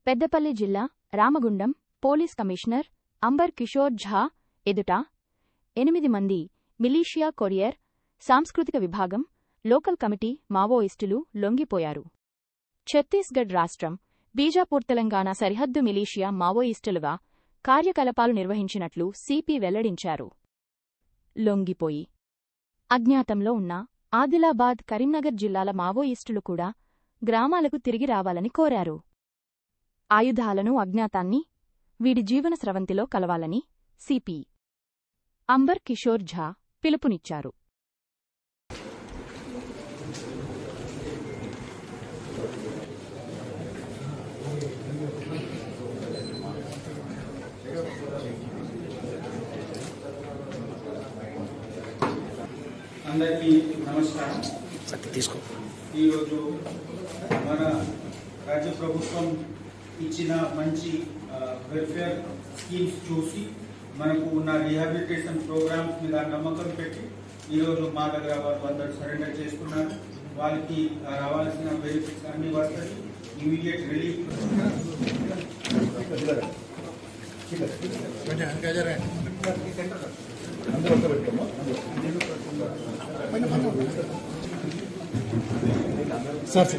పెద్దపల్లి జిల్లా Ramagundam police commissioner Amber Kishore Jha ఎదుట 8 మంది మిలీషియా కొరియర్ సాంస్కృతిక విభాగం లోకల్ కమిటీ మావోయిస్టులు లొంగిపోయారు. ఛత్తీస్గఢ్ రాష్ట్రం బీజాపూర్ తెలంగాణ సరిహద్దు మిలీషియా మావోయిస్టులుగా కార్యకలాపాలు నిర్వహించినట్లు సిపి వెల్లడించారు. లొంగిపోయి అజ్ఞాతంలో ఉన్న ఆదిలాబాద్ కరీంనగర్ జిల్లాల మావోయిస్టులు కూడా గ్రామాలకు తిరిగి రావాలని కోరారు. ఆయుధాలను అజ్ఞాతాన్ని వీడి జీవన స్రవంతిలో కలవాలని సిపి అంబర్ కిషోర్ ఝా పిలుపునిచ్చారు. అందరికీ నమస్కారం. ఈరోజు మన రాజ్య ప్రభుత్వం ఇచ్చిన మంచి వెల్ఫేర్ స్కీమ్స్ చూసి మనకు ఉన్న రీహాబిలిటేషన్ ప్రోగ్రామ్స్ మీద నమ్మకం పెట్టి ఈరోజు మా దగ్గర వాళ్ళు అందరూ సరెండర్ చేసుకున్నారు. వాళ్ళకి రావాల్సిన బెనిఫిట్స్ అన్ని వస్తాయి. Immediate relief sir